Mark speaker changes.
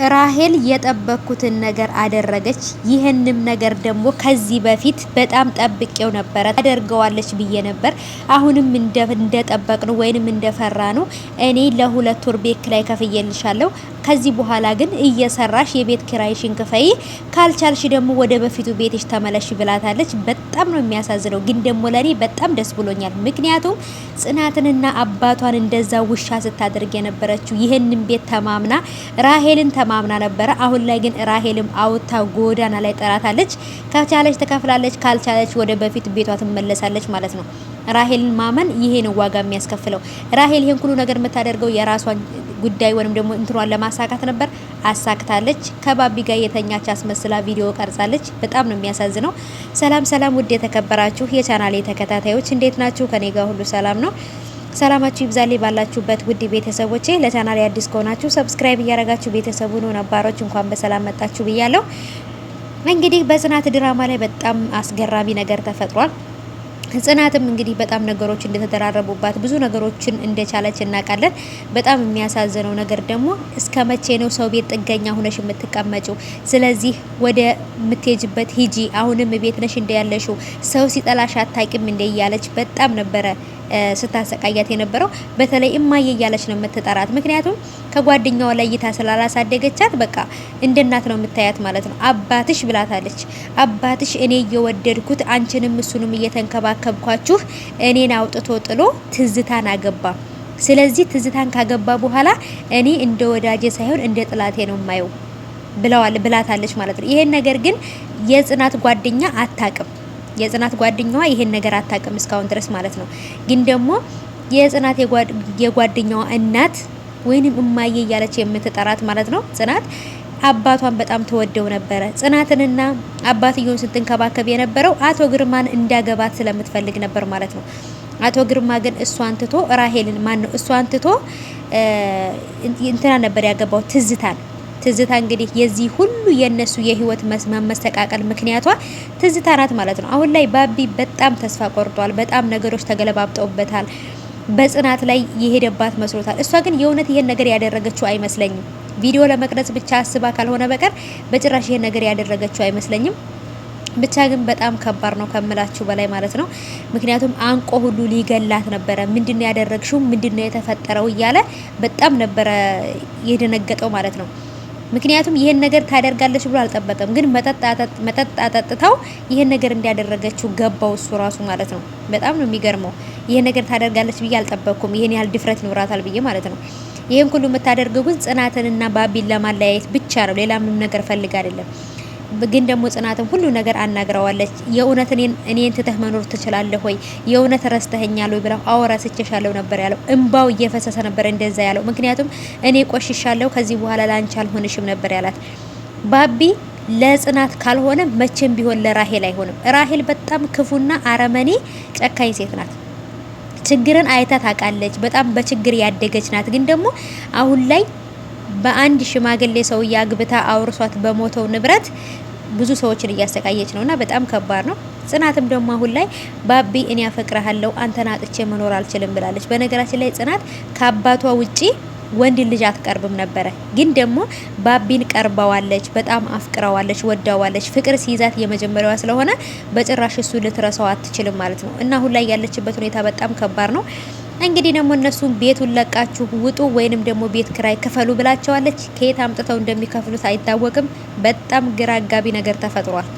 Speaker 1: ራሄል የጠበኩትን ነገር አደረገች። ይህንም ነገር ደግሞ ከዚህ በፊት በጣም ጠብቄው ነበር፣ ታደርገዋለች ብዬ ነበር። አሁንም እንደጠበቅነው ወይንም እንደፈራነው እኔ ለ2 ወር ቤት ኪራይ ከፍዬልሻለሁ። ከዚህ በኋላ ግን እየሰራሽ የቤት ኪራይሽን ክፈይ፣ ካልቻልሽ ደግሞ ወደ በፊቱ ቤትሽ ተመለሽ ብላታለች። በጣም ነው የሚያሳዝነው፣ ግን ደግሞ ለኔ በጣም ደስ ብሎኛል። ምክንያቱም ጽናትንና አባቷን እንደዛ ውሻ ስታደርግ የነበረችው ይህንን ቤት ተማምና ራሄልን ተማምና ነበረ። አሁን ላይ ግን ራሄልም አውታ ጎዳና ላይ ጠራታለች። ከቻለች ትከፍላለች፣ ካልቻለች ወደ በፊት ቤቷ ትመለሳለች ማለት ነው። ራሄልን ማመን ይሄ ነው ዋጋ የሚያስከፍለው። ራሄል ይሄን ሁሉ ነገር የምታደርገው የራሷን ጉዳይ ወይንም ደግሞ እንትሯን ለማሳካት ነበር። አሳክታለች። ከባቢ ጋር የተኛች አስመስላ ቪዲዮ ቀርጻለች። በጣም ነው የሚያሳዝነው። ሰላም ሰላም፣ ውድ የተከበራችሁ የቻናሌ ተከታታዮች እንዴት ናችሁ? ከኔ ጋር ሁሉ ሰላም ነው። ሰላማችሁ ይብዛልኝ ባላችሁበት ውድ ቤተሰቦቼ። ለቻናሌ አዲስ ከሆናችሁ ሰብስክራይብ እያደረጋችሁ ቤተሰቡ ነው። ነባሮች እንኳን በሰላም መጣችሁ ብያለሁ። እንግዲህ በጽናት ድራማ ላይ በጣም አስገራሚ ነገር ተፈጥሯል። ጽናትም እንግዲህ በጣም ነገሮች እንደተደራረቡባት ብዙ ነገሮችን እንደቻለች እናውቃለን። በጣም የሚያሳዝነው ነገር ደግሞ እስከ መቼ ነው ሰው ቤት ጥገኛ ሆነሽ የምትቀመጪው? ስለዚህ ወደ ምትሄጅበት ሂጂ። አሁንም ቤት ነሽ እንደ ያለሽው ሰው ሲጠላሽ አታቂም እንደ እያለች በጣም ነበረ ስታሰቃያት የነበረው። በተለይ እማዬ እያለች ነው የምትጠራት። ምክንያቱም ከጓደኛዋ ለይታ ስላላሳደገቻት በቃ እንደ እናት ነው የምታያት ማለት ነው። አባትሽ ብላታለች። አባትሽ እኔ እየወደድኩት አንቺንም እሱንም እየተንከባከብኳችሁ እኔን አውጥቶ ጥሎ ትዝታን አገባ። ስለዚህ ትዝታን ካገባ በኋላ እኔ እንደ ወዳጄ ሳይሆን እንደ ጥላቴ ነው የማየው ብላታለች ማለት ነው። ይሄን ነገር ግን የጽናት ጓደኛ አታቅም። የጽናት ጓደኛዋ ይሄን ነገር አታቅም እስካሁን ድረስ ማለት ነው። ግን ደግሞ የጽናት የጓደኛዋ እናት ወይንም እማዬ እያለች የምትጠራት ማለት ነው ጽናት አባቷን በጣም ተወደው ነበረ። ጽናትንና አባትየውን ስትንከባከብ የነበረው አቶ ግርማን እንዳገባት ስለምትፈልግ ነበር ማለት ነው። አቶ ግርማ ግን እሷን ትቶ ራሄልን ማን ነው እሷን ትቶ እንትና ነበር ያገባው ትዝታ እንግዲህ የዚህ ሁሉ የነሱ የህይወት መስተቃቀል ምክንያቷ ትዝታ ናት ማለት ነው። አሁን ላይ ባቢ በጣም ተስፋ ቆርጧል። በጣም ነገሮች ተገለባብጠውበታል። በጽናት ላይ የሄደባት መስሎታል። እሷ ግን የእውነት ይሄን ነገር ያደረገችው አይመስለኝም። ቪዲዮ ለመቅረጽ ብቻ አስባ ካልሆነ በቀር በጭራሽ ይሄን ነገር ያደረገችው አይመስለኝም። ብቻ ግን በጣም ከባድ ነው ከምላችሁ በላይ ማለት ነው። ምክንያቱም አንቆ ሁሉ ሊገላት ነበረ። ምንድነው ያደረግሽው? ምንድነው የተፈጠረው? እያለ በጣም ነበረ የደነገጠው ማለት ነው። ምክንያቱም ይሄን ነገር ታደርጋለች ብሎ አልጠበቀም። ግን መጠጥ አጠጥታው ይሄን ነገር እንዲያደረገችው ገባው እሱ ራሱ ማለት ነው። በጣም ነው የሚገርመው። ይሄን ነገር ታደርጋለች ብዬ አልጠበቅኩም። ይሄን ያህል ድፍረት ይኖራታል ብዬ ማለት ነው። ይሄን ሁሉ የምታደርገው ግን ጽናትንና ባቢን ለማለያየት ብቻ ነው። ሌላ ምንም ነገር ፈልጋ አይደለም። ግን ደግሞ ጽናትም ሁሉ ነገር አናግረዋለች። የእውነት እኔን ትተህ መኖር ትችላለህ ወይ? የእውነት ረስተኸኛል ወይ ብላ አወራስችሻለሁ ነበር ያለው። እንባው እየፈሰሰ ነበር እንደዛ ያለው። ምክንያቱም እኔ ቆሽሻለሁ፣ ከዚህ በኋላ ላንቺ አልሆንሽም ነበር ያላት። ባቢ ለጽናት ካልሆነ መቼም ቢሆን ለራሄል አይሆንም። ራሄል በጣም ክፉና አረመኔ ጨካኝ ሴት ናት። ችግርን አይታ ታውቃለች። በጣም በችግር ያደገች ናት። ግን ደግሞ አሁን ላይ በአንድ ሽማግሌ ሰው ያግብታ አውርሷት በሞተው ንብረት ብዙ ሰዎችን እያሰቃየች ነውና በጣም ከባድ ነው። ጽናትም ደግሞ አሁን ላይ ባቢ እኔ አፈቅርሃለሁ አንተን አጥቼ መኖር አልችልም ብላለች። በነገራችን ላይ ጽናት ከአባቷ ውጪ ወንድ ልጅ አትቀርብም ነበረ። ግን ደግሞ ባቢን ቀርባዋለች፣ በጣም አፍቅራዋለች፣ ወዳዋለች። ፍቅር ሲይዛት የመጀመሪያዋ ስለሆነ በጭራሽ እሱ ልትረሳው አትችልም ማለት ነው። እና አሁን ላይ ያለችበት ሁኔታ በጣም ከባድ ነው። እንግዲህ ደግሞ እነሱ ቤቱን ለቃችሁ ውጡ ወይንም ደግሞ ቤት ክራይ ክፈሉ ብላቸዋለች። ከየት አምጥተው እንደሚከፍሉት አይታወቅም። በጣም ግራ አጋቢ ነገር ተፈጥሯል።